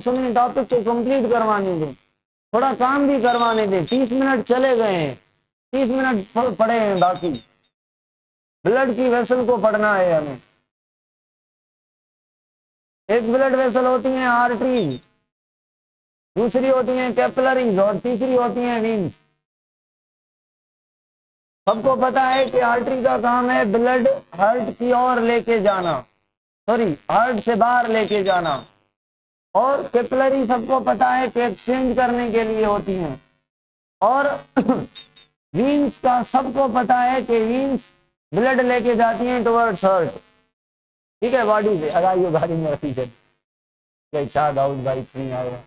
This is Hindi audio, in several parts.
सुनिए, टॉपिक को कंप्लीट करवाने दें, थोड़ा काम भी करवाने दें। 30 मिनट चले गए हैं, 30 मिनट पड़े हैं बाकी। ब्लड की वेसल को पढ़ना है हमें। एक ब्लड वेसल होती है आर्टरीज, दूसरी होती है कैपिलरीज और तीसरी होती है वीन्स। सबको पता है कि आर्टरी का काम है ब्लड हार्ट की ओर लेके जाना, सॉरी हार्ट से बाहर लेके जाना, और कैपिलरी सबको पता है कि एक्सचेंज करने के लिए होती हैं। और वीन्स का सबको पता है कि वीन्स ब्लड लेके जाती हैं टुवर्ड्स हार्ट, ठीक है, बॉडी से। अगर गाड़ी में रखी है चार दाऊद भाई नहीं आएगा।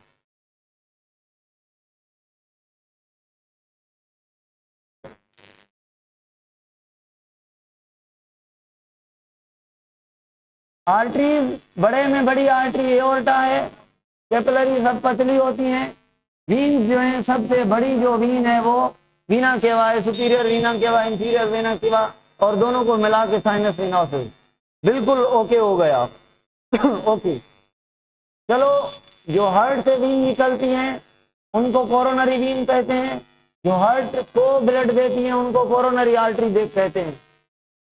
आर्टरीज, बड़े में बड़ी आर्टरी एओर्टा है, कैपिलरी सब पतली होती हैं। वीन्स जो है, सबसे बड़ी जो वीन है वो वीना केवा है, सुपीरियर वीना केवा, इंफीरियर वीना केवा, और दोनों को मिला के साइनस वेनोसा। बिल्कुल ओके हो गया। ओके, चलो, जो हार्ट से वीन निकलती हैं उनको कोरोनरी वीन कहते हैं, जो हार्ट को ब्लड देती हैं उनको कोरोनरी आर्टरी कहते हैं।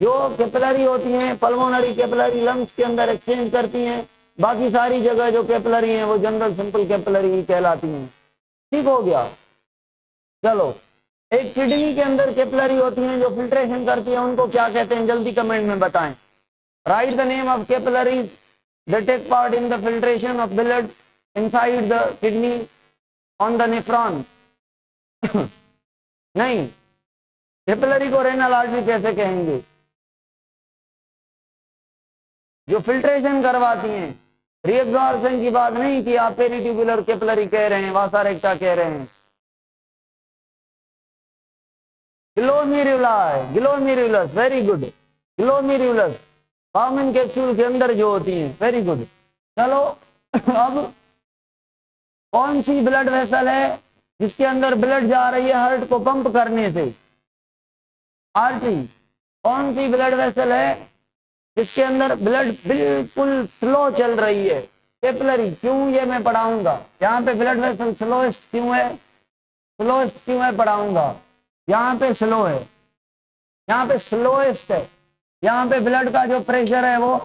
जो कैपिलरी होती हैं, पल्मोनरी कैपिलरी लंग्स के अंदर एक्सचेंज करती हैं, बाकी सारी जगह जो कैपिलरी हैं वो जनरल सिंपल कैपिलरी ही कहलाती हैं। ठीक हो गया। चलो, एक किडनी के अंदर कैपिलरी होती हैं जो फिल्ट्रेशन करती है, उनको क्या कहते हैं जल्दी कमेंट में बताएं। Right the name of capillaries that take part in the filtration of blood inside the kidney on the nephron। नहीं, कैपिलरी को रेनल आर्टरी कैसे कहेंगे? जो फिल्ट्रेशन करवाती हैं, रीअब्जॉर्प्शन की बात नहीं कि आप पेरिट्यूबुलर कैपिलरी कह रहे हैं, वासा रेक्टा कह रहे हैं। Glomerulus, very good, glomerulus common capsule के अंदर जो होती हैं, वेरी गुड। चलो, अब कौन सी ब्लड वेसल है जिसके अंदर ब्लड जा रही है हार्ट को पंप करने से? आर्टरी। कौन सी ब्लड वेसल है जिसके अंदर ब्लड बिल्कुल स्लो चल रही है? कैपिलरी। क्यों, ये मैं पढ़ाऊंगा। यहाँ पे ब्लड वेसल स्लोएस्ट क्यों है, स्लोएस्ट क्यों है पढ़ाऊंगा। यहाँ पे स्लो है, यहाँ पे स्लोएस्ट है, यहाँ पे ब्लड का जो प्रेशर है वो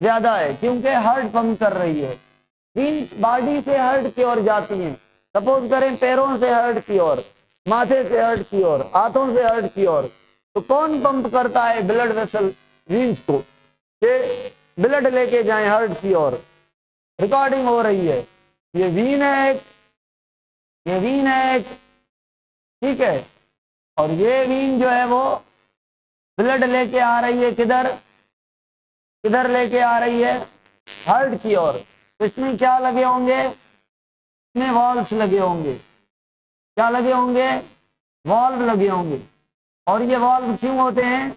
ज्यादा है, क्योंकि हार्ट पंप कर रही है। वीन्स बॉडी से हार्ट की ओर जाती हैं। सपोज करें पैरों से हार्ट की ओर, माथे से हार्ट की ओर, हाथों से हार्ट की ओर, तो कौन पंप करता है ब्लड वेसल वीन्स को कि ब्लड लेके जाए हार्ट की ओर? रिकॉर्डिंग हो रही है। ये वीन है एक, ये वीन है एक, ठीक है, और ये वीन जो है वो ब्लड लेके आ रही है किधर, किधर लेके आ रही है? हार्ट की ओर। तो इसमें क्या लगे होंगे? इसमें वॉल्व्स लगे होंगे। क्या लगे होंगे? वॉल्व लगे होंगे। और ये वॉल्व क्यों होते हैं?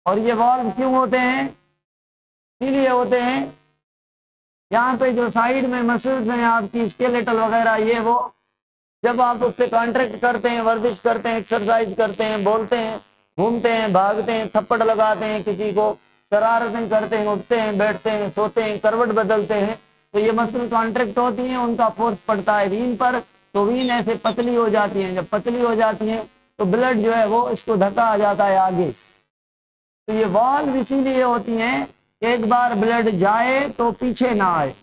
और ये वॉल्व क्यों होते हैं? इसीलिए होते हैं, यहाँ पे जो साइड में मसल्स हैं आपकी स्केलेटल वगैरह, ये वो जब आप उससे कॉन्ट्रैक्ट करते हैं, वर्जिश करते हैं, एक्सरसाइज करते हैं, बोलते हैं, घूमते हैं, भागते हैं, थप्पड़ लगाते हैं, किसी को शरारतें करते हैं, उठते हैं, बैठते हैं, सोते हैं, करवट बदलते हैं, तो ये मसल कॉन्ट्रैक्ट होती हैं, उनका फोर्स पड़ता है वीन पर, तो वीन ऐसे पतली हो जाती हैं। जब पतली हो जाती हैं तो ब्लड जो है वो इसको धक्का आ जाता है आगे। तो ये वॉल्व इसीलिए होती हैं कि एक बार ब्लड जाए तो पीछे ना आए।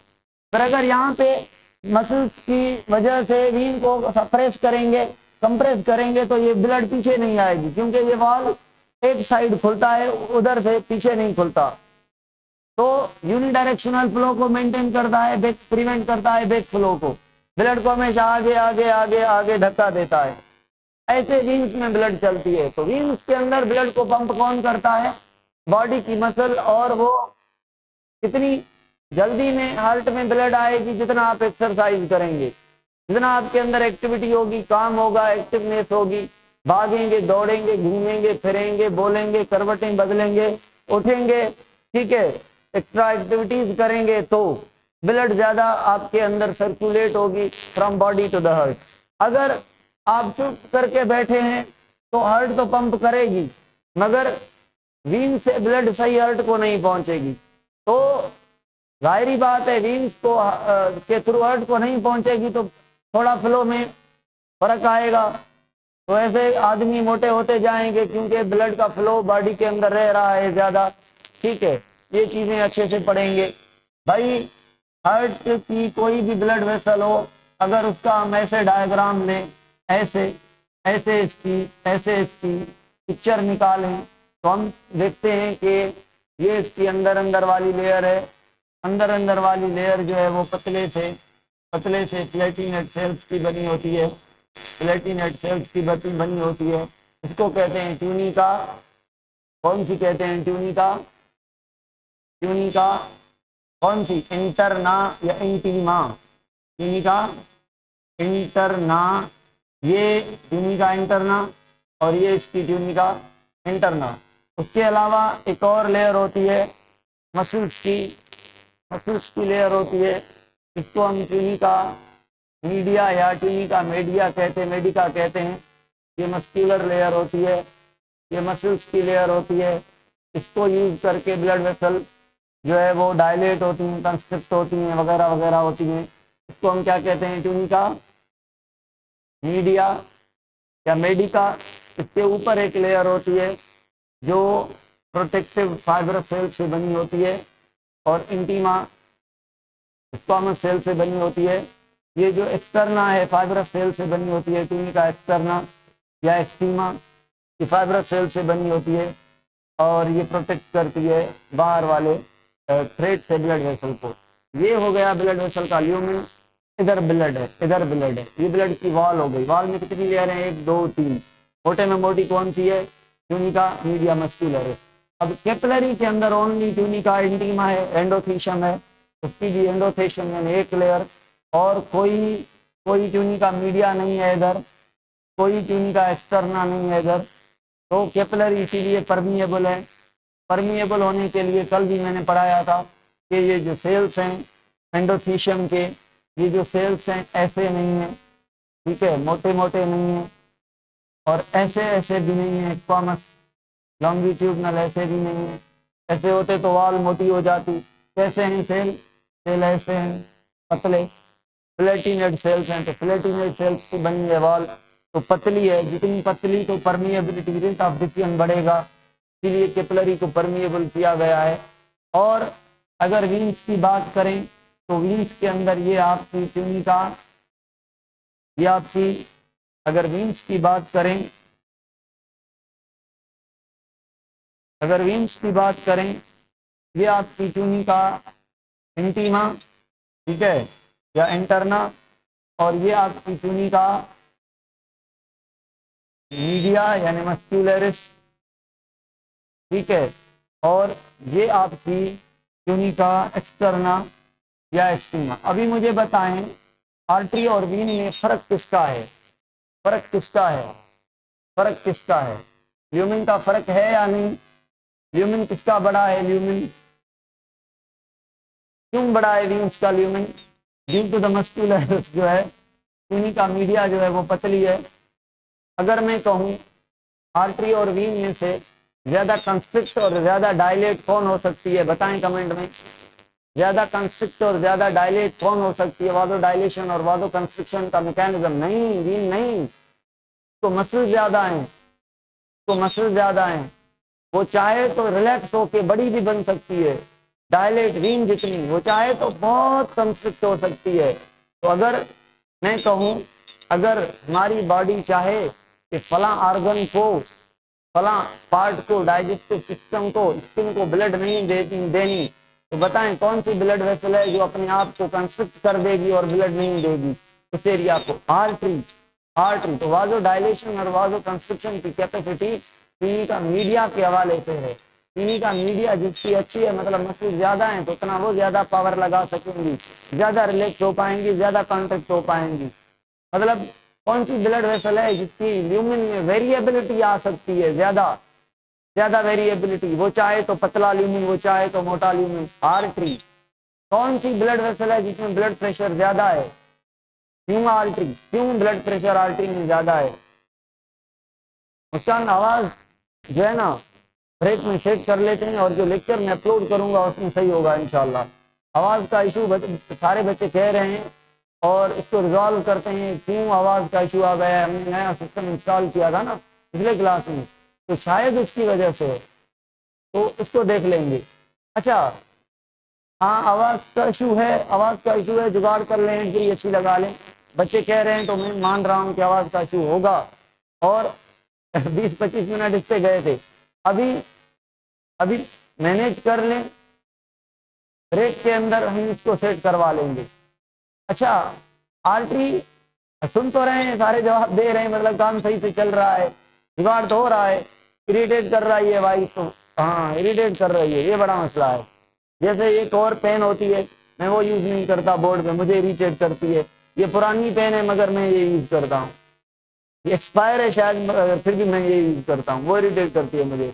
पर अगर यहाँ पे मसल्स की वजह से वीन को सप्रेस करेंगे, कंप्रेस करेंगे, तो ये ब्लड पीछे नहीं आएगी, क्योंकि ये वॉल्व एक साइड खुलता है, उधर से पीछे नहीं खुलता। तो यूनिडायरेक्शनल फ्लो को मेंटेन करता है, बैक प्रिवेंट करता है बैक फ्लो को, ब्लड को हमेशा आगे आगे आगे आगे धक्का देता है। ऐसे वीन्स में ब्लड चलती है। तो वीन्स के अंदर ब्लड को पंप कौन करता है? बॉडी की मसल। और वो कितनी जल्दी में हार्ट में ब्लड आएगी? जितना आप एक्सरसाइज करेंगे, जितना आपके अंदर एक्टिविटी होगी, काम होगा, एक्टिवनेस होगी, भागेंगे, दौड़ेंगे, घूमेंगे, फिरेंगे, बोलेंगे, करवटें बदलेंगे, उठेंगे, ठीक है, एक्स्ट्रा एक्टिविटीज करेंगे, तो ब्लड ज्यादा आपके अंदर सर्कुलेट होगी from body to the heart. अगर आप चुप करके बैठे हैं तो हार्ट तो पंप करेगी, मगर वीन से ब्लड सही हार्ट को नहीं पहुंचेगी। तो जाहिर बात है वीन्स को के थ्रू हार्ट को नहीं पहुंचेगी तो थोड़ा फ्लो में फर्क आएगा। तो ऐसे आदमी मोटे होते जाएंगे क्योंकि ब्लड का फ्लो बॉडी के अंदर रह रहा है ज्यादा। ठीक है, ये चीजें अच्छे से पढ़ेंगे भाई। हार्ट की कोई भी ब्लड वेसल हो, अगर उसका हम ऐसे डायग्राम में ऐसे ऐसे इसकी पिक्चर निकालें तो हम देखते हैं कि ये इसकी अंदर वाली लेयर है। अंदर वाली लेयर जो है वो पतले से प्लेटिनेट सेल्स की बनी होती है। प्लेटिनेट सेल्स की बनी होती है। इसको कहते हैं ट्यूनिका। कौन सी कहते हैं? ट्यूनिका। कौन सी? इंटरना या इंटीमा? ट्यूनिका इंटरना, ये ट्यूनिका इंटरना और ये इसकी ट्यूनिका इंटरना। उसके अलावा एक और लेयर होती है मसल्स की लेयर होती है। इसको हम ट्यूनिका मीडिया या ट्यूनिका मेडिया मेडिका कहते हैं। ये मस्कुलर लेयर होती है, ये मसल्स की लेयर होती है। इसको यूज करके ब्लड वेसल जो है वो डायलेट होती हैं, कंस्ट्रिक्ट होती हैं, वगैरह वगैरह होती हैं। इसको हम क्या कहते हैं? ट्यूनिका मीडिया या मेडिका। इसके ऊपर एक लेयर होती है जो प्रोटेक्टिव फाइब्रस सेल से बनी होती है और इंटीमा स्क्वामस सेल से बनी होती है। ये जो एक्सटर्ना है फाइब्रस सेल से बनी होती है। ट्यूनिका एक्सटर्ना या एक्सटीमा ये फाइब्रस सेल से बनी होती है और ये प्रोटेक्ट करती है बाहर वाले थ्रेड से ब्लड वेसल को। ये हो गया ब्लड वेसल का ल्यूमेन। इधर ब्लड है, ये ब्लड की वॉल हो गई। वॉल में कितनी लेयर है? 1 2 3। मोटे में मोटी कौन सी है? ट्यूनिका मीडिया मस्कुलर है। अब कैपिलरी के अंदर ओनली ट्यूनिका इंटीमा है, एंडोथीशियम है, उसकी भी एंडोथीशियम यानी एक लेयर, और कोई ट्यूनिका मीडिया नहीं है इधर, कोई ट्यूनिका एक्सटर्ना नहीं है इधर। तो कैपिलरी इसीलिए परमिएबल है। परमिएबल होने के लिए कल भी मैंने पढ़ाया था कि ये जो सेल्स हैं एंडोथीशियम के, ये जो सेल्स हैं ऐसे नहीं है, ठीक है, मोटे मोटे नहीं है और ऐसे भी नहीं है, स्क्वामस लॉन्गिट्यूडनल ऐसे भी नहीं है। ऐसे होते तो वॉल मोटी हो जाती। कैसे हैं सेल ऐसे हैं पतले, प्लेटिनेट सेल्स हैं तो प्लेटिनेट सेल्स की बनी है वॉल तो पतली है। जितनी पतली तो परमिएबिलिटी रेट ऑफ डिफिजन बढ़ेगा, इसीलिए कैपिलरी को परमिएबल किया गया है। और अगर वीन्स की बात करें तो वीन्स के अंदर ये आपकी ट्यूनिका, ये आपकी, अगर वीन्स की बात करें, ये आपकी ट्यूनिका इंटीमा, ठीक है, या इंटरना, और ये आपकी ट्यूनिका मीडिया यानी मस्कुलरिस, ठीक है, और ये आपकी ट्यूनिका एक्सटर्ना या एक्सटीमा। अभी मुझे बताएं आर्टरी और वीन में फर्क किसका है? ल्यूमिन का फर्क है या नहीं? ल्यूमिन किसका बड़ा है? ल्यूमिन क्यों बड़ा है वीन्स का lumen? Due to the muscularis जो है, ट्यूनिका मीडिया जो है वो पतली है। अगर मैं कहूँ आर्टरी और वीन में से ज्यादा कंस्ट्रिक्ट और ज्यादा डायलेट कौन हो सकती है? बताएं कमेंट में। ज्यादा कंस्ट्रिक्ट और ज्यादा डायलेट कौन हो सकती है? वादो डायलेशन और वादो कंस्ट्रिक्शन का मैकेनिज्म नहीं, वीन नहीं। तो मसल ज्यादा हैं, वो चाहे तो रिलैक्स होके बड़ी भी बन सकती है। डायलेट वीन जितनी, वो चाहे तो बहुत कंस्ट्रिक्ट हो सकती है। तो अगर मैं कहूँ, अगर हमारी बॉडी चाहे कि फला ऑर्गन को, फला पार्ट को, डाइजेस्टिव सिस्टम को, स्किन को ब्लड नहीं देनी, तो बताएं कौन सी ब्लड वेसल है जो अपने आप को कंस्ट्रिक्ट कर देगी और ब्लड नहीं देगी उस एरिया को? आर्टरी। तो वाजो डायलेशन और वाजो कंस्ट्रक्शन की कैपेसिटी ट्यूनिका मीडिया के हवाले से है। ट्यूनिका मीडिया जितनी अच्छी है, मतलब मसल ज्यादा है तो उतना वो ज्यादा पावर लगा सकेंगी, ज्यादा रिलैक्स हो पाएंगी, ज्यादा कॉन्ट्रैक्ट हो पाएंगी। मतलब कौन सी ब्लड वेसल है जिसकी ल्यूमिन में वेरिएबिलिटी आ सकती है, ज्यादा वेरिएबिलिटी, वो चाहे तो पतला ल्यूमिन, वो चाहे तो मोटा ल्यूमिन? आर्टरी। कौन सी ब्लड वेसल है जिसमें ब्लड प्रेशर ज्यादा है? आर्टरी। क्यों ब्लड प्रेशर आर्टरी में ज्यादा है? मुस्कान आवाज जो है ना ब्रेक में सेट कर लेते हैं और जो लेक्चर में अपलोड करूंगा उसमें सही होगा इंशाल्लाह। आवाज का इशू सारे बच्चे कह रहे हैं और इसको रिजॉल्व करते हैं, क्यों आवाज का इशू आ गया है। हमने नया सिस्टम इंस्टॉल किया था ना पिछले क्लास में, तो शायद उसकी वजह से, तो उसको देख लेंगे। अच्छा हाँ, आवाज का इशू है, आवाज का इशू है, जुगाड़ कर लें, फिर अच्छी लगा लें। बच्चे कह रहे हैं तो मैं मान रहा हूँ कि आवाज का इशू होगा। और 20-25 मिनट इस पे गए थे, अभी अभी मैनेज कर लें, ब्रेक के अंदर हम इसको सेट करवा लेंगे। अच्छा आर्टरी सुन तो रहे हैं, सारे जवाब दे रहे हैं, मतलब काम सही से चल रहा है, जुगाड़ तो हो रहा है। इरिटेट कर रही है भाई, तो हाँ इरिटेट कर रही है, ये बड़ा मसला है। जैसे एक और पेन होती है, मैं वो यूज नहीं करता बोर्ड पे, मुझे इरिटेट करती है। ये पुरानी पेन है मगर मैं ये यूज करता हूँ, ये एक्सपायर है शायद मगर फिर भी मैं ये यूज करता हूँ, वो इरिटेट करती है मुझे।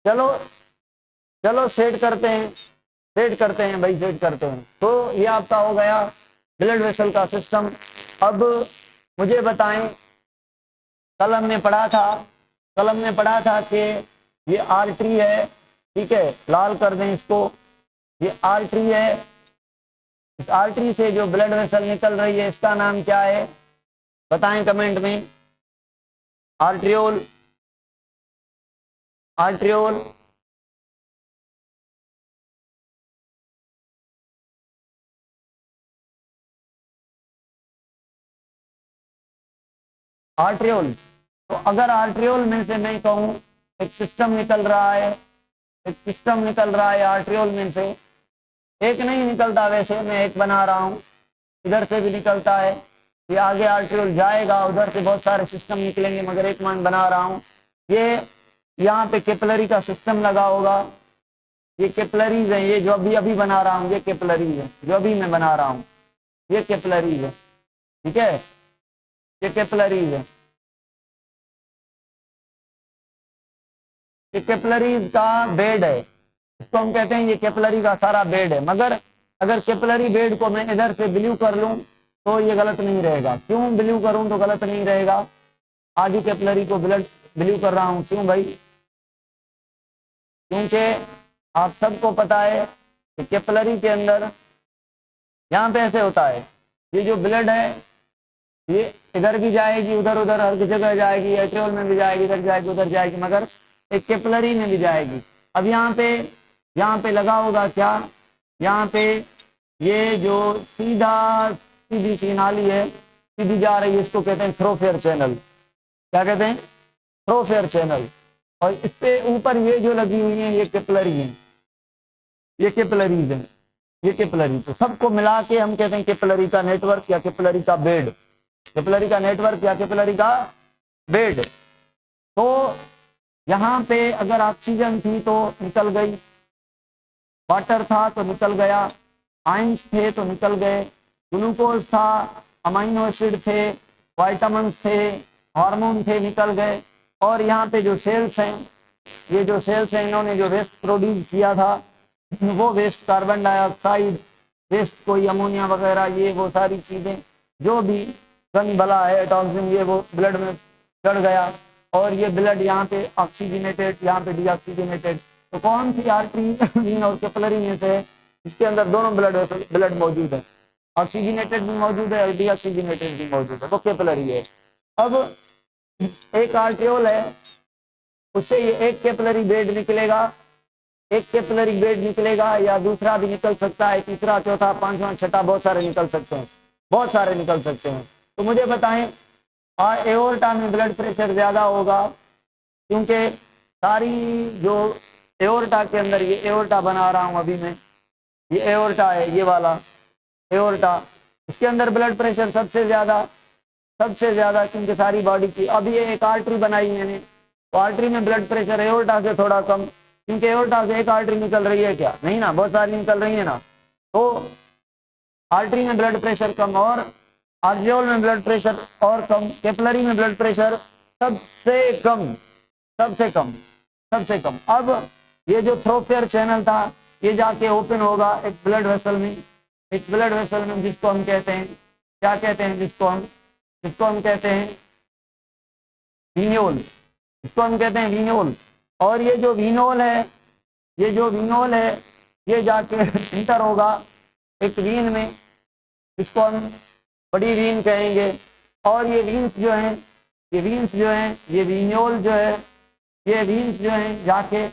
चलो चलो सेट करते हैं, सेट करते हैं भाई, सेट करते हैं। तो ये आपका हो गया ब्लड वेसल का सिस्टम। अब मुझे बताएं, कल हमने पढ़ा था, कल हमने पढ़ा था कि ये आर्टरी है, ठीक है, लाल कर दें इसको, ये आर्टरी है। इस आर्टरी से जो ब्लड वेसल निकल रही है इसका नाम क्या है, बताएं कमेंट में। Arteriole, arteriole, arteriole. तो अगर आर्ट्रियोल में से मैं कहूं एक सिस्टम निकल रहा है, एक सिस्टम निकल रहा है आर्ट्रियोल में से, एक नहीं निकलता, वैसे मैं एक बना रहा हूं, इधर से भी निकलता है, ये आगे आर्ट्रियोल जाएगा, उधर से बहुत सारे सिस्टम निकलेंगे, मगर एक मान बना रहा हूं। ये यहाँ पे कैपिलरी का सिस्टम लगा होगा, ये कैपिलरीज है, ये जो अभी अभी बना रहा हूँ ये कैपिलरीज है, जो अभी मैं बना रहा हूँ ये कैपिलरीज है, ठीक है, ये कैपिलरीज है, ये कैपिलरीज का बेड है, इसको हम कहते हैं ये कैपिलरी का सारा बेड है। मगर अगर कैपिलरी बेड को मैं इधर से ब्लू कर लूं तो ये गलत नहीं रहेगा। क्यों ब्लू करूं तो गलत नहीं रहेगा, आधी कैपिलरी को ब्लड ब्लू कर रहा हूं, क्यों भाई, क्योंकि आप सबको पता है कि कैपिलरी के अंदर यहाँ पे ऐसे होता है, ये जो ब्लड है ये इधर भी जाएगी, उधर उधर हर जगह जाएगी, एट्रियोल में भी जाएगी, इधर जाएगी उधर जाएगी, मगर एक कैपिलरी में भी जाएगी। अब यहाँ पे लगा होगा क्या, यहाँ पे ये जो सीधी सी नाली है, सीधी जा रही है, इसको कहते हैं थ्रोफेयर चैनल। क्या कहते हैं, थ्रोफेयर चैनल। और इससे ऊपर ये जो लगी हुई है ये कैपिलरी है, ये कैपिलरीज है, ये कैपिलरी। तो सबको मिला के हम कहते हैं कैपिलरी का नेटवर्क या कैपिलरी का बेड, कैपिलरी का नेटवर्क या कैपिलरी का बेड। तो यहाँ पे अगर ऑक्सीजन थी तो निकल गई, वाटर था तो निकल गया, आयंस थे तो निकल गए, ग्लूकोज था, अमाइनो एसिड थे, वाइटामिन थे, हार्मोन थे, निकल गए। और यहाँ पे जो सेल्स हैं, ये जो सेल्स हैं इन्होंने जो वेस्ट प्रोड्यूस किया था, वो वेस्ट कार्बन डाइऑक्साइड, वेस्ट कोई अमोनिया वगैरह, ये वो सारी चीजें जो भी गन बला है, टॉक्सिन, ये वो ब्लड में चढ़ गया और ये ब्लड यहाँ पे ऑक्सीजनेटेड, यहाँ पे डीऑक्सीजनेटेड। तो कौन सी आर्टरी वीन और कैपिलरी में से इसके अंदर दोनों ब्लड मौजूद है, ऑक्सीजनेटेड भी मौजूद है और डीऑक्सीजनेटेड भी मौजूद है, वो कैपिलरी है। अब एक आर्ट्रियोल है, उससे ये एक कैपिलरी बेड निकलेगा, एक कैपिलरी बेड निकलेगा, या दूसरा भी निकल सकता है, तीसरा चौथा पांचवा छठा, बहुत सारे निकल सकते हैं, बहुत सारे निकल सकते हैं। तो मुझे बताएं, एओर्टा में ब्लड प्रेशर ज्यादा होगा, क्योंकि सारी जो एओर्टा के अंदर, ये एओर्टा बना रहा हूं अभी मैं, ये एओर्टा है, ये वाला एओर्टा, इसके अंदर ब्लड प्रेशर सबसे ज्यादा, सबसे ज्यादा, क्योंकि सारी बॉडी की। अब ये एक आर्टरी बनाई मैंने, तो आर्टरी में ब्लड प्रेशर एओर्टा से थोड़ा कम, क्योंकि एओर्टा से एक आर्टरी निकल रही है क्या, नहीं ना, बहुत सारी निकल रही है ना, तो आर्टरी में ब्लड प्रेशर कम और आर्ट्रियोल में ब्लड प्रेशर और कम, कैपिलरी में ब्लड प्रेशर सबसे कम, सबसे कम, सबसे कम। अब ये जो थ्रोफेयर चैनल था ये जाके ओपन होगा एक ब्लड वेसल में, एक ब्लड वेसल में, जिसको हम कहते हैं, क्या कहते हैं, जिसको हम कहते हैं वीन्योल, इसको हम कहते हैं वीन्योल। और ये जो वीनोल है, ये जो वीनोल है ये जाके इंटर होगा एक वीन में, इसको हम बड़ी वीन कहेंगे। और ये वीन्स जो हैं, ये वीन्स जो हैं, ये वीन्योल जो है, ये वीन्स जो हैं जाके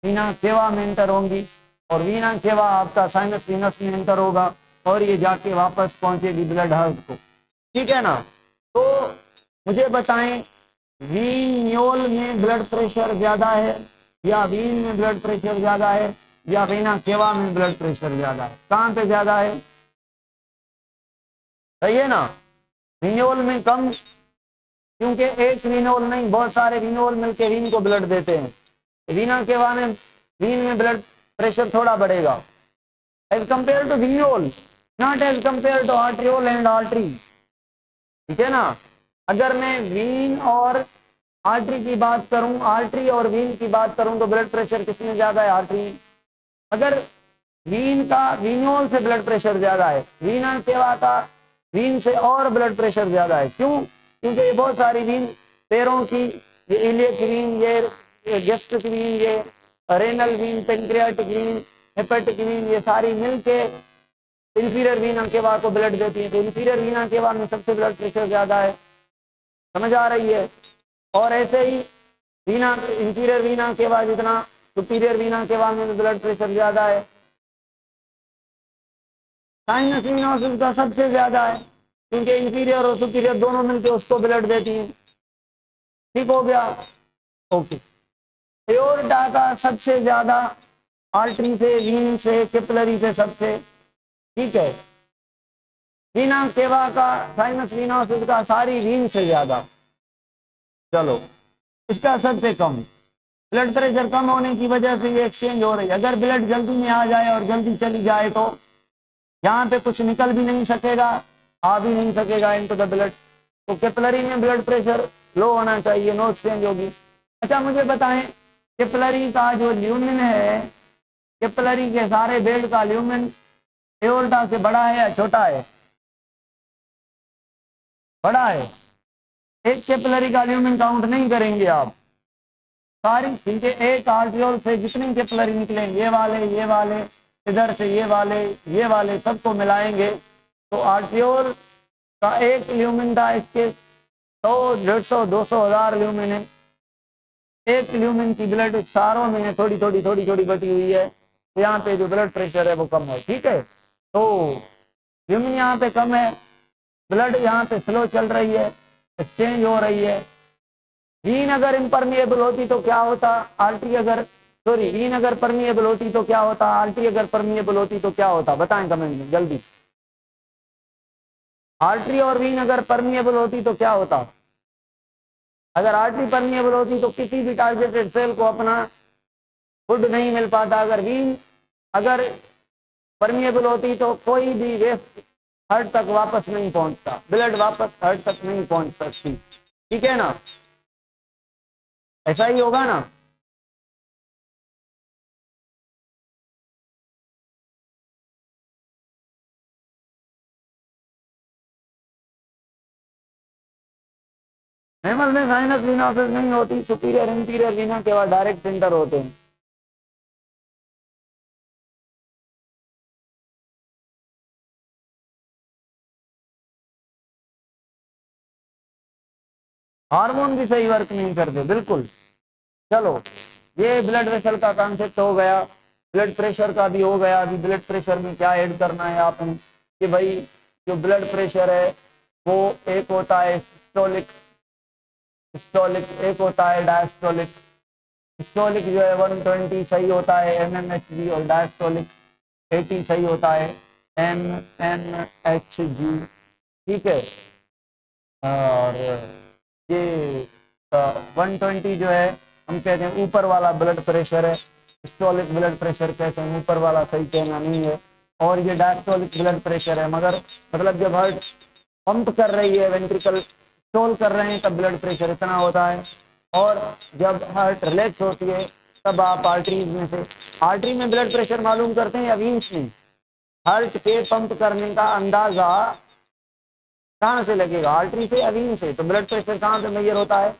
वीना केवा में इंटर होंगी, और वीना केवा आपका साइनस वीनस में इंटर होगा, और ये जाके वापस पहुंचेगी ब्लड हार्ट को। ठीक है ना। तो मुझे बताएं, वीन्योल में ब्लड प्रेशर ज्यादा है या वीन में ब्लड प्रेशर ज्यादा है या वीना केवा में ब्लड प्रेशर ज्यादा है? कहाँ पे ज्यादा है? सही है ना। वीन्योल में कम, क्योंकि एक वीनोल नहीं, बहुत सारे वीनोल मिलके वीन को ब्लड देते हैं। वीना केवा में, वीन में ब्लड प्रेशर थोड़ा बढ़ेगा as compare to venule, not as compare to arteriole and artery. ठीक है ना। अगर मैं वीन और आर्टरी की बात करूं, आर्टरी और वीन की बात करूं, तो ब्लड प्रेशर किसमें ज्यादा है? आर्टरी। अगर वीन का वीनोल से ब्लड प्रेशर ज्यादा है, वीना केवा का वीन से और ब्लड प्रेशर ज्यादा है। क्यों? क्योंकि ये बहुत सारी वीन, पैरों की, ये इलियक वीन, ये गैस्ट्रिक वीन, ये renal vein, pancreatic vein, hepatic vein, ये सारी मिलके इंफीरियर वीना केवा को ब्लड देती है। तो इंफीरियर वीना केवा में सबसे ब्लड प्रेशर ज्यादा है। समझ आ रही है? और ऐसे ही वीना, इंफीरियर वीना केवा जितना, सुपीरियर वीना केवा में ब्लड प्रेशर ज्यादा है। साइनस वीनोसिस का सबसे ज्यादा है, क्योंकि इंफीरियर और सुपीरियर दोनों मिलकर उसको ब्लड देती है। ठीक हो गया? ओके। एओर्टा का सबसे ज्यादा आर्टरी से, वीन से, कैपिलरी से सबसे। ठीक है। वीना केवा का, साइनस वीनोसिस का सारी वीन से ज्यादा। चलो, इसका सबसे कम। ब्लड प्रेशर कम होने की वजह से ये एक्सचेंज हो रही है। अगर ब्लड जल्दी में आ जाए और जल्दी चली जाए तो यहाँ पे कुछ निकल भी नहीं सकेगा, आ भी नहीं सकेगा इनटू द ब्लड। तो कैपिलरी में ब्लड प्रेशर लो होना चाहिए, नो एक्सचेंज होगी। अच्छा मुझे बताएं, कैपिलरी का जो ल्यूमेन है, कैपिलरी के सारे बेल्ट का ल्यूमेन एओर्टा से बड़ा है या छोटा है? बड़ा है। एक कैपिलरी का ल्यूमेन काउंट नहीं करेंगे आप सारी, क्योंकि एक आर्ट्रियोल से जितने कैपिलरी निकले, ये वाले, इधर से ये वाले सबको मिलाएंगे तो आर्ट्रियोल का एक ल्यूमेन था, इसके 100, 150, 200, 1000 ल्यूमेन है। एक ल्यूमेन की ब्लड सारों में थोड़ी थोड़ी बटी हुई है, तो यहाँ पे जो ब्लड प्रेशर है वो कम है। ठीक है। तो ल्यूमेन यहाँ पे कम है, ब्लड यहाँ पे स्लो चल रही है, एक्सचेंज हो रही है। वीन अगर इम्परमिएबल होती तो क्या होता? आर्टरी अगर, सॉरी, वीन अगर परमिएबल होती तो क्या होता? आर्टरी अगर परमिएबल होती तो क्या होता? बताएं कमेंट में जल्दी। आर्टरी और वीन अगर परमिएबल होती तो क्या होता? अगर आर्टरी परमिएबल होती तो किसी भी टारगेटेड सेल को अपना फूड नहीं मिल पाता। अगर वीन अगर परमिएबल होती तो कोई भी वेस्ट हार्ट तक वापस नहीं पहुंचता, ब्लड वापस हार्ट तक नहीं पहुंच सकती। ठीक है ना। ऐसा ही होगा ना। नॉर्मल में साइनस वीनोसिस नहीं होती, सुपीरियर इंटीरियर वीना के बाद डायरेक्ट इंटर होते हैं। हार्मोन भी सही वर्क नहीं करते, बिल्कुल। चलो, ये ब्लड वेसल का कॉन्सेप्ट हो गया, ब्लड प्रेशर का भी हो गया। अभी ब्लड प्रेशर में क्या ऐड करना है आपने कि भाई जो ब्लड प्रेशर है वो एक होता है सिस्टोलिक, सिस्टोलिक एक होता है डायस्टोलिक। सिस्टोलिक जो है 120 सही होता है mmHg, और डायस्टोलिक 80 सही होता है mmHg। ठीक है। और ये 120 जो है हम कहते हैं ऊपर वाला ब्लड प्रेशर है, सिस्टोलिक ब्लड प्रेशर कहते हैं ऊपर वाला, सही कहना नहीं है। और ये डायस्टोलिक ब्लड प्रेशर है, मगर मतलब जब हार्ट पंप कर रही है, वेंट्रिकल स्टोल कर रहे हैं, तब ब्लड प्रेशर इतना होता है। और जब हार्ट रिलैक्स होती है तब आप आर्टरीज में से, आर्टरी में ब्लड प्रेशर मालूम करते हैं या वीन्स में? हार्ट के पंप करने का अंदाजा कहाँ से लगेगा? आर्टरी से या वीन से? तो ब्लड प्रेशर कहाँ से मेजर होता है?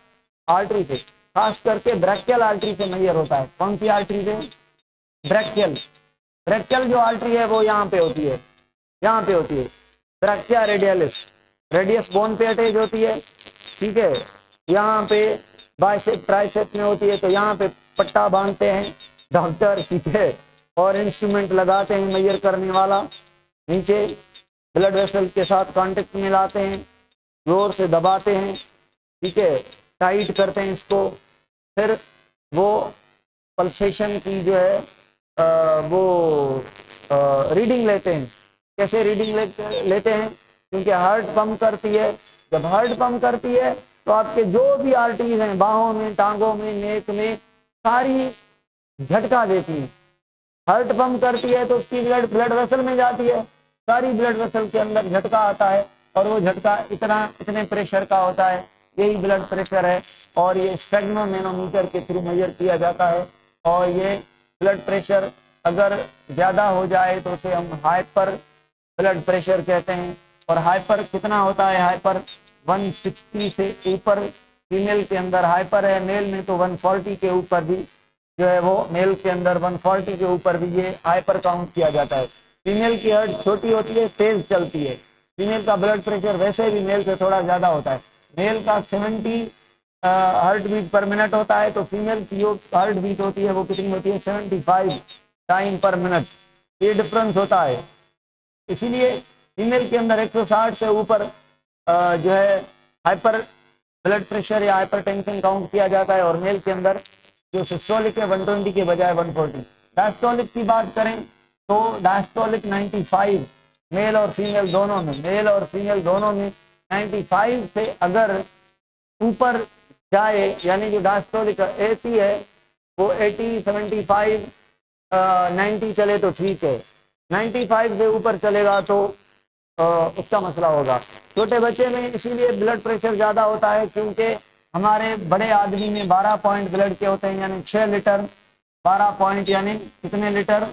आर्टरी से, खास करके ब्रैकियल आर्टरी से मेजर होता है। कौन सी आर्टरी से? ब्रैकियल। ब्रैकियल जो आर्टरी है वो यहाँ पे होती है, यहाँ पे होती है ब्रैकिया रेडियलिस, रेडियस बोन पे अटैच होती है, ठीक है। यहाँ पे बाइसेप ट्राइसेप में होती है, तो यहाँ पे पट्टा बांधते हैं डॉक्टर, ठीक है, और इंस्ट्रूमेंट लगाते हैं मेजर करने वाला, नीचे ब्लड वेसल के साथ कांटेक्ट में लाते हैं, जोर से दबाते हैं, ठीक है, टाइट करते हैं इसको, फिर वो पल्सेशन की जो है वो रीडिंग लेते हैं। कैसे रीडिंग लेते हैं? क्योंकि हार्ट पंप करती है, जब हार्ट पंप करती है तो आपके जो भी आर्टरीज हैं बाहों में, टांगों में, नेक में, सारी झटका देती है। हार्ट पंप करती है तो उसकी ब्लड वेसल में जाती है, सारी ब्लड वेसल के अंदर झटका आता है, और वो झटका इतने प्रेशर का होता है, यही ब्लड प्रेशर है, और ये स्फेग्मोमेनोमीटर के थ्रू मेजर किया जाता है। और ये ब्लड प्रेशर अगर ज्यादा हो जाए तो उसे हम हाइपर ब्लड प्रेशर कहते हैं। और हाइपर कितना होता है? हाइपर 160 से ऊपर फीमेल के अंदर हाइपर है, मेल में तो 140 के ऊपर भी जो है वो, मेल के अंदर 140 के ऊपर भी ये हाइपर काउंट किया जाता है। फीमेल की हार्ट छोटी होती है, तेज चलती है, फीमेल का ब्लड प्रेशर वैसे भी मेल से थोड़ा ज्यादा होता है। मेल का 70 हार्ट बीट पर मिनट होता है, तो फीमेल की जो हार्ट बीट होती है वो कितनी होती है? 75 टाइम पर मिनट, ये डिफरेंस होता है। इसीलिए फीमेल के अंदर 160 से ऊपर जो है हाइपर ब्लड प्रेशर या हाइपर टेंशन काउंट किया जाता है, और मेल के अंदर जो सिस्टोलिक है 120 के बजाय 140। डायस्टोलिक की बात करें तो डायस्टोलिक 95 मेल और फीमेल दोनों में, मेल और फीमेल दोनों में 95 से अगर ऊपर जाए, यानी जो डायस्टोलिक 80 है वो 80, 75, 90 चले तो ठीक है, 95 से ऊपर चलेगा तो उसका मसला होगा। छोटे बच्चे में इसीलिए ब्लड प्रेशर ज्यादा होता है क्योंकि हमारे बड़े आदमी में 12 पॉइंट ब्लड के होते हैं, यानी 6 लीटर, 12 पॉइंट यानी कितने लीटर?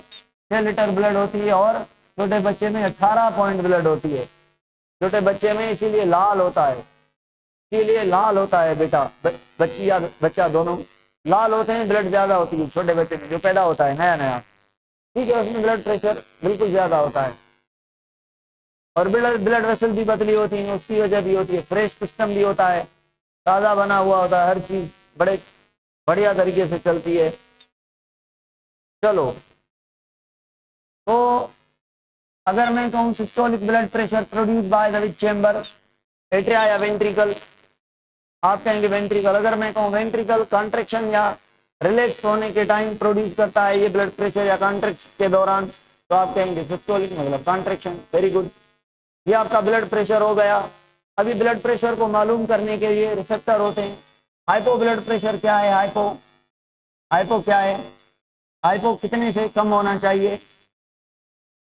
6 लीटर ब्लड होती है, और छोटे बच्चे में 18 पॉइंट ब्लड होती है छोटे बच्चे में, इसीलिए लाल होता है, इसीलिए लाल होता है बेटा, बच्ची या बच्चा दोनों लाल होते हैं, ब्लड ज्यादा होती है छोटे बच्चे में जो पैदा होता है नया नया, ठीक है, उसमें ब्लड प्रेशर बिल्कुल ज्यादा होता है। और ब्लड वेसल भी पतली होती है, उसकी वजह भी होती है, फ्रेश सिस्टम भी होता है, ताज़ा बना हुआ होता है, हर चीज बड़े बढ़िया तरीके से चलती है। चलो, तो अगर मैं कहूँ systolic blood pressure produce by the which chamber, atria या वेंट्रिकल? आप कहेंगे वेंट्रिकल। अगर मैं कहूँ वेंट्रिकल, कॉन्ट्रेक्शन या रिलैक्स होने के टाइम प्रोड्यूस करता है ये ब्लड प्रेशर, या कॉन्ट्रेक्शन के दौरान, तो आप कहेंगे सिस्टोलिक मतलब कॉन्ट्रेक्शन। वेरी गुड, ये आपका ब्लड प्रेशर हो गया। अभी ब्लड प्रेशर को मालूम करने के लिए रिसेप्टर होते हैं। हाइपो ब्लड प्रेशर क्या है? हाइपो क्या है? हाइपो कितने से कम होना चाहिए?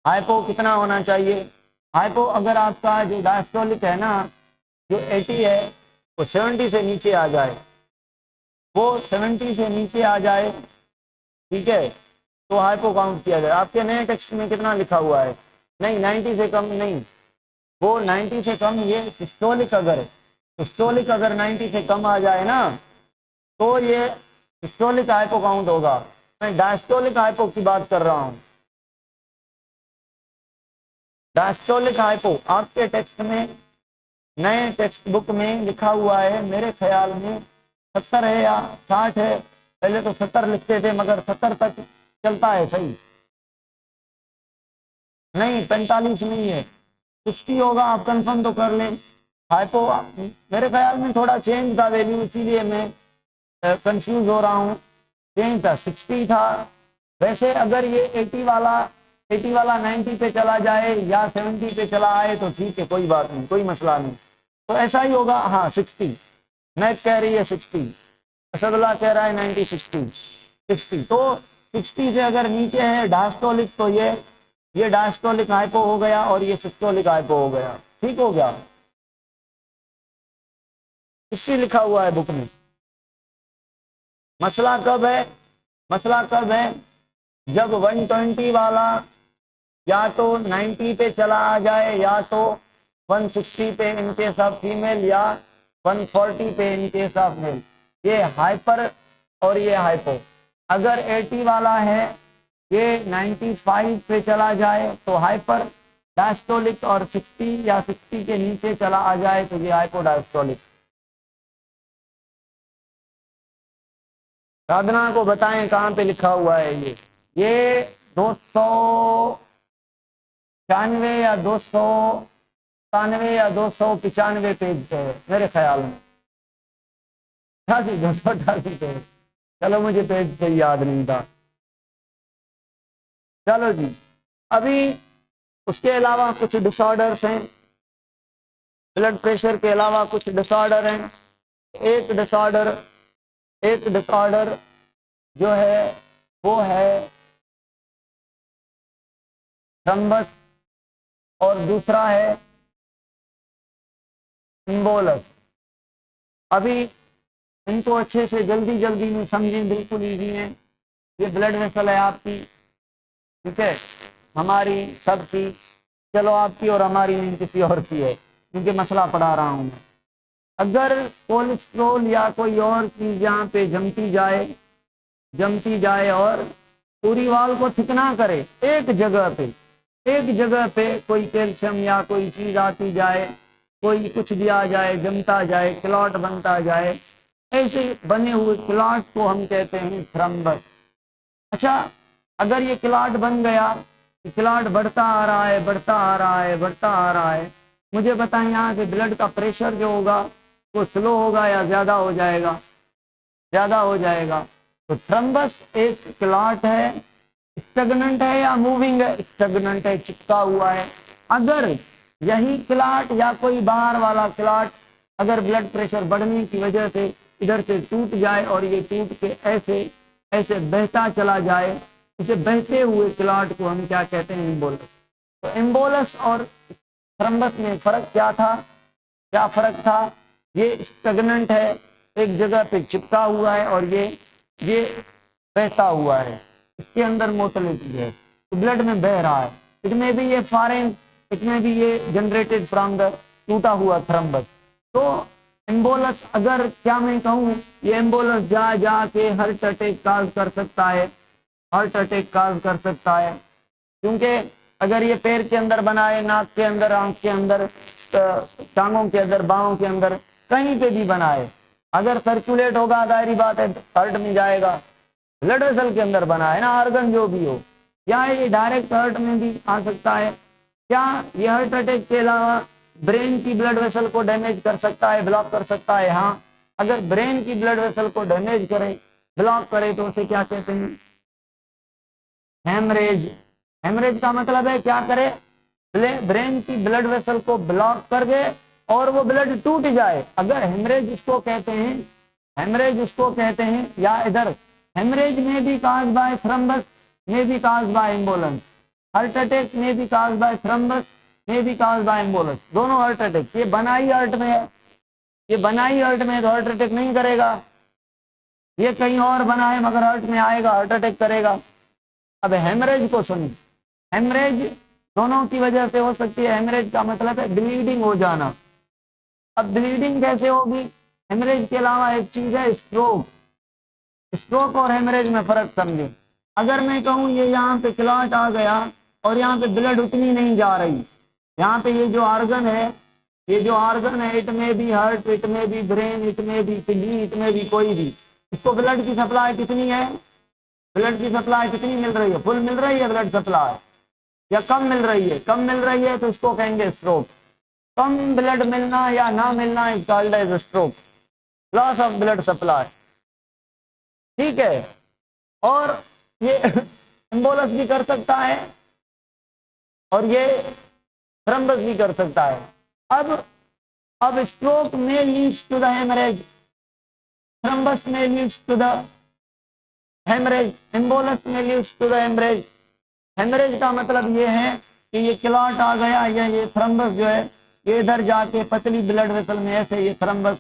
हाइपो कितना होना चाहिए? हाइपो अगर आपका जो डायस्टोलिक है ना, जो 80 है वो 70 से नीचे आ जाए, वो 70 से नीचे आ जाए, ठीक है, तो हाइपो काउंट किया जाए। आपके नए टेक्स्ट में कितना लिखा हुआ है? नहीं, 90 से कम नहीं, वो 90 से कम ये सिस्टोलिक अगर है, सिस्टोलिक अगर 90 से कम आ जाए ना तो ये सिस्टोलिक हाइपो काउंट होगा। मैं डायस्टोलिक हाइपो की बात कर रहा हूं। डायस्टोलिक हाइपो आपके टेक्स्ट में, नए टेक्स्ट बुक में लिखा हुआ है, मेरे ख्याल में 70 है या 60 है, पहले तो 70 लिखते थे मगर 70 तक चलता है सही, नहीं 45 नहीं है, 60 होगा, आप कंफर्म तो कर लें। हाइपो मेरे ख्याल में थोड़ा चेंज था वैल्यू, इसीलिए मैं कंफ्यूज हो रहा हूँ। चेंज था, 60 था। वैसे अगर ये 80 वाला 90 पे चला जाए या 70 पे चला आए तो ठीक है, कोई बात नहीं, कोई मसला नहीं, तो ऐसा ही होगा। हाँ 60, मैथ कह रही है 60, असदुल्ला कह रहा है 90, 60, तो 60 से अगर नीचे है डायस्टोलिक तो ये डायस्टोलिक हाइपो हो गया और ये सिस्टोलिक हाइपो हो गया, ठीक हो गया। 60 लिखा हुआ है बुक में। मसला कब है? मसला कब है? जब 120 वाला या तो 90 पे चला आ जाए, या तो 160 पे इन केस ऑफ फीमेल, या 140 पे इन केस ऑफ मेल। ये हाइपर और ये हाइपो। अगर 80 वाला है ये 95 पे चला जाए तो हाइपर डायस्टोलिक, और 60 या 60 के नीचे चला आ जाए तो ये हाइपोडायस्टोलिक। साधना को बताएं कहाँ पे लिखा हुआ है ये 296 या 297 या 295 पेज पे है मेरे ख्याल में, 288 पे। चलो मुझे पेज से याद नहीं था। चलो जी, अभी उसके अलावा कुछ डिसऑर्डर्स हैं, ब्लड प्रेशर के अलावा कुछ डिसऑर्डर हैं। एक डिसऑर्डर जो है वो है थ्रम्बस, और दूसरा है एम्बोलस। अभी इनको अच्छे से जल्दी जल्दी में समझें, बिल्कुल ईजी है। ये ब्लड वेसल है आपकी, ठीक है, हमारी सबकी, चलो आपकी और हमारी नहीं, किसी और की है, क्योंकि मसला पढ़ा रहा हूं मैं। अगर कोलेस्ट्रोल या कोई और चीज यहाँ पे जमती जाए और पूरी वाल को थिकना करे, एक जगह पे कोई कैल्शियम या कोई चीज आती जाए, कोई कुछ दिया जाए, जमता जाए, क्लॉट बनता जाए, ऐसे बने हुए क्लॉट को हम कहते हैं थ्रम्बस। अच्छा, अगर ये क्लॉट बन गया, क्लॉट बढ़ता आ रहा है, मुझे बताएं यहाँ से ब्लड का प्रेशर जो होगा वो स्लो होगा या ज्यादा हो जाएगा? ज्यादा हो जाएगा। तो थ्रम्बस एक क्लॉट है, स्टैग्नेंट है या मूविंग है? स्टैग्नेंट है, चिपका हुआ है। अगर यही क्लॉट या कोई बाहर वाला क्लॉट अगर ब्लड प्रेशर बढ़ने की वजह से इधर से टूट जाए और ये टूट के ऐसे ऐसे बहता चला जाए, इसे बहते हुए क्लॉट को हम क्या कहते हैं? एम्बोलस। तो एम्बोलस और थ्रम्बस में फर्क क्या था? क्या फर्क था? ये स्टैग्नेंट है, एक जगह पे चिपका हुआ है, और ये बहता हुआ है, इसके अंदर मोटिलिटी है, तो ब्लड में बह रहा है। इट में भी ये फॉरेन, इट में भी ये जनरेटेड फ्रॉम द टूटा हुआ थ्रम्बस। तो एम्बोलस, अगर क्या मैं कहूँ, ये एम्बोलस जा के हार्ट अटैक काज कर सकता है, हार्ट अटैक काज कर सकता है, क्योंकि अगर ये पैर के अंदर बना है, नाक के अंदर, आंख के अंदर, टांगों के अंदर, बाहों के अंदर, कहीं पे भी बना है, अगर सर्कुलेट होगा जाहिर बात है हार्ट में जाएगा। ब्लड वेसल के अंदर बना है ना, ऑर्गन जो भी हो, या ये डायरेक्ट हार्ट में भी आ सकता है। क्या ये हार्ट अटैक के अलावा ब्रेन की ब्लड वेसल को डैमेज कर सकता है, ब्लॉक कर सकता है? हाँ, अगर ब्रेन की ब्लड वेसल को डैमेज करे, ब्लॉक करे, तो उसे क्या कहते हैं? हेमरेज। हेमरेज का मतलब है क्या करे? ब्रेन की ब्लड वेसल को ब्लॉक कर दे और वो ब्लड टूट जाए, अगर हेमरेज उसको कहते हैं, हेमरेज उसको कहते हैं। या इधर हेमरेज में भी काज बाय थ्रम्बस, में भी काज बाय एम्बोलेंस, हार्ट अटैक में भी काज बाय थ्रम्बस, में भी काज बाय एम्बोलेंस, दोनों हार्ट अटैक। ये बनाई हार्ट में है, ये बनाई हार्ट में तो हार्ट अटैक नहीं करेगा, ये कहीं और बना है मगर हार्ट में आएगा, हार्ट अटैक करेगा। अब हेमरेज को सुनिए, हेमरेज दोनों की वजह से हो सकती है। हेमरेज का मतलब है ब्लीडिंग हो जाना। अब ब्लीडिंग कैसे होगी? हेमरेज के अलावा एक चीज है स्ट्रोक। स्ट्रोक और हेमरेज में फर्क समझे। अगर मैं कहूँ ये यहाँ पे क्लॉट आ गया और यहाँ पे ब्लड उतनी नहीं जा रही, यहाँ पे ये जो ऑर्गन है, ये जो ऑर्गन है, इट में भी हार्ट, इट में भी ब्रेन, इट में भी किडनी, इट में भी कोई भी, इसको ब्लड की सप्लाई कितनी है? ब्लड की सप्लाई कितनी मिल रही है? फुल मिल रही है ब्लड सप्लाई या कम मिल रही है? कम मिल रही है तो इसको कहेंगे स्ट्रोक। कम ब्लड मिलना या ना मिलना is called as stroke, loss of blood supply, ठीक है। और ये एम्बोलस भी कर सकता है और ये थ्रम्बस भी कर सकता है। अब स्ट्रोक में leads to the haemorrhage, thrombus में leads to the haemorrhage, embolus में leads to the haemorrhage. Haemorrhage का मतलब ये है कि ये क्लॉट आ गया या ये थ्रम्बस जो है ये इधर जाके पतली ब्लड वेसल में ऐसे ये थ्रम्बस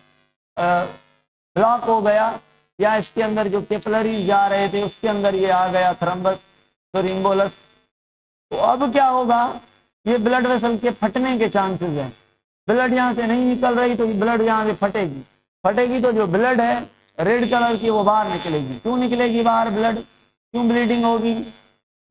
ब्लॉक हो गया, या इसके अंदर जो कैपिलरीज जा रहे थे उसके अंदर ये आ गया थ्रम्बस, तो एम्बोलस। तो अब क्या होगा? ये ब्लड वेसल के फटने के चांसेस हैं। ब्लड यहाँ से नहीं निकल रही तो ब्लड यहाँ से फटेगी, फटेगी तो जो ब्लड है रेड कलर की वो बाहर निकलेगी। क्यों निकलेगी बाहर ब्लड? क्यों ब्लीडिंग होगी?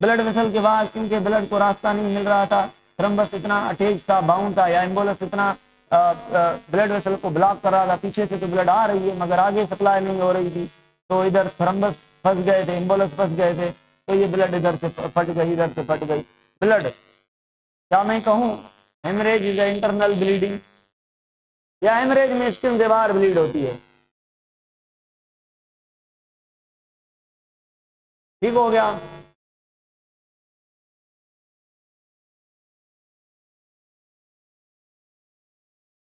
ब्लड वेसल के बाद क्योंकि ब्लड को रास्ता नहीं मिल रहा था, थ्रम्बस इतना अटैच था, बाउंड था, या एम्बोलस इतना ब्लड वेसल को ब्लॉक कर रहा था, पीछे से तो ब्लड आ रही है मगर आगे सप्लाई नहीं हो रही थी, तो इधर थ्रम्बस फंस गए थे, एम्बोलस फंस गए थे, तो ये ब्लड इधर से फट गई, इधर से फट गई ब्लड। क्या मैं कहूँ हेमरेज इज इंटरनल ब्लीडिंग, या हेमरेज में स्किन से बाहर ब्लीड होती है। ठीक हो गया।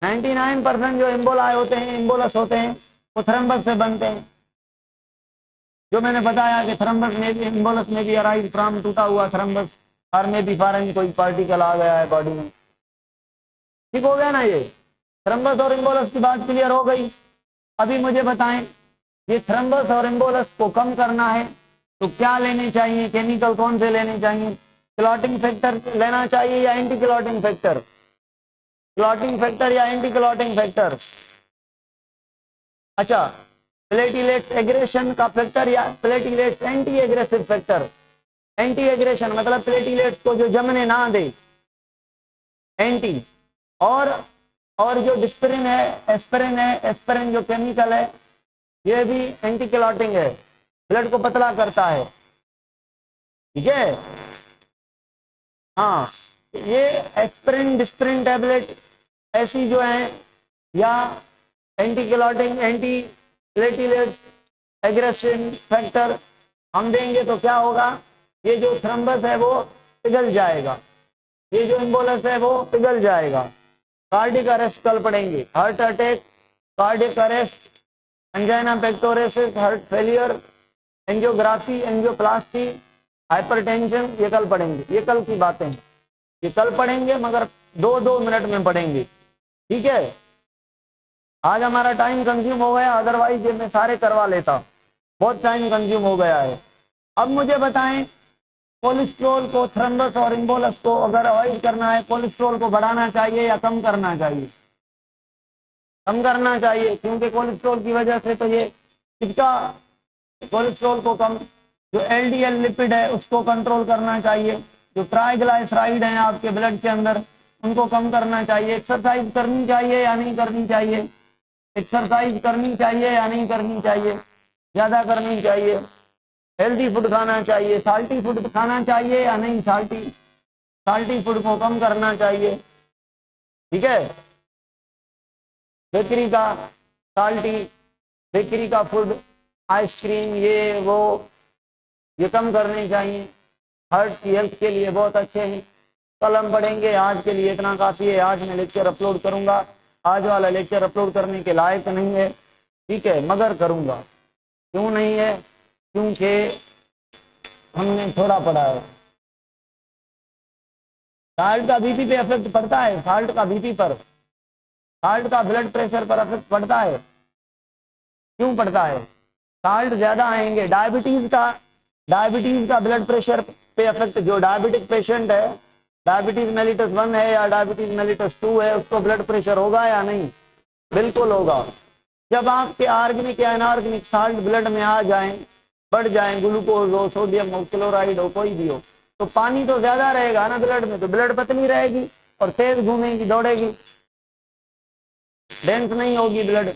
नाइन्टी 99% जो एम्बोला होते हैं, एम्बोलस होते हैं, वो थ्रम्बस से बनते हैं। जो मैंने बताया कि थ्रम्बस में भी, एम्बोलस में भी अराइज फ्रॉम टूटा हुआ थ्रम्बस, और में भी फॉरेन कोई पार्टिकल आ गया है बॉडी में। ठीक हो गया ना, ये थ्रम्बस और एम्बोलस की बात क्लियर हो गई। अभी मुझे बताएं, ये थ्रम्बस और एम्बोलस को कम करना है तो क्या लेने चाहिए, केमिकल कौन से लेने चाहिए? क्लॉटिंग फैक्टर लेना चाहिए या anti clotting factor? Clotting factor या एंटी क्लॉटिंग फैक्टर? अच्छा, प्लेटिलेट एग्रेशन का फैक्टर या platelet anti aggressive factor? Anti aggression मतलब प्लेटिलेट्स को जो जमने ना दे, एंटी। और जो डिस्पिरिन है, एस्पिरिन है, एस्पिरिन जो केमिकल है, ये भी एंटी क्लॉटिंग है, ब्लड को पतला करता है। ठीक है, हाँ, ये एस्पिरिन डिस्पिरिन टैबलेट ऐसी जो है, या anti clotting, anti platelet aggression factor हम देंगे तो क्या होगा, ये जो थ्रम्बस है वो पिघल जाएगा, ये जो एम्बोलस है वो पिघल जाएगा, कार्डिक अरेस्ट कर पड़ेंगे, heart attack, cardiac arrest, angina pectoris, heart failure, angiography, angioplasty, hypertension, ये कल पढ़ेंगे। ये कल की बातें हैं, ये कल पढ़ेंगे मगर 2-2 मिनट में पढ़ेंगे। ठीक है, आज हमारा टाइम कंज्यूम हो गया, अदरवाइज ये मैं सारे करवा लेता, बहुत टाइम कंज्यूम हो गया है। अब मुझे बताएं, कोलेस्ट्रॉल को, थ्रम्बस और एम्बोलस को अगर अवॉइड करना है, कोलेस्ट्रॉल को बढ़ाना चाहिए या कम करना चाहिए? कम करना चाहिए, क्योंकि कोलेस्ट्रॉल की वजह से तो ये इसका, कोलेस्ट्रॉल को कम, जो एलडीएल लिपिड है उसको कंट्रोल करना चाहिए, जो ट्राइग्लाइसराइड है आपके ब्लड के अंदर उनको कम करना चाहिए। एक्सरसाइज करनी चाहिए या नहीं करनी चाहिए? एक्सरसाइज करनी चाहिए या नहीं करनी चाहिए? ज्यादा करनी चाहिए। हेल्दी फूड खाना चाहिए, साल्टी फूड खाना चाहिए या नहीं? साल्टी फूड को कम करना चाहिए। ठीक है, बेकरी का, साल्टी बेकरी का फूड, आइसक्रीम, ये वो, ये कम करने चाहिए, हार्ट की हेल्थ के लिए बहुत अच्छे हैं। कल हम पढ़ेंगे, आज के लिए इतना काफी है। आज मैं लेक्चर अपलोड करूंगा, आज वाला लेक्चर अपलोड करने के लायक नहीं है, ठीक है, मगर करूंगा। क्यों नहीं है? क्योंकि हमने थोड़ा पढ़ा है। साल्ट का बीपी पे इफेक्ट पड़ता है, साल्ट का बीपी पर, साल्ट का ब्लड प्रेशर पर इफेक्ट पड़ता है। क्यों पड़ता है? साल्ट ज्यादा आएंगे, डायबिटीज का ब्लड प्रेशर पे इफेक्ट, जो डायबिटिक पेशेंट है, डायबिटीज मेलिटस 1 है या डायबिटीज मेलिटस 2 है, उसको ब्लड प्रेशर होगा या नहीं? बिल्कुल होगा। जब आपके ऑर्गेनिक या अनऑर्गेनिक साल्ट ब्लड में आ जाएं, बढ़ जाएं, ग्लूकोज हो, सोडियम हो, क्लोराइड हो, कोई भी हो, तो पानी तो ज्यादा रहेगा ना ब्लड में, तो ब्लड पतली रहेगी और तेज घूमेगी, दौड़ेगी, डेंस नहीं होगी ब्लड।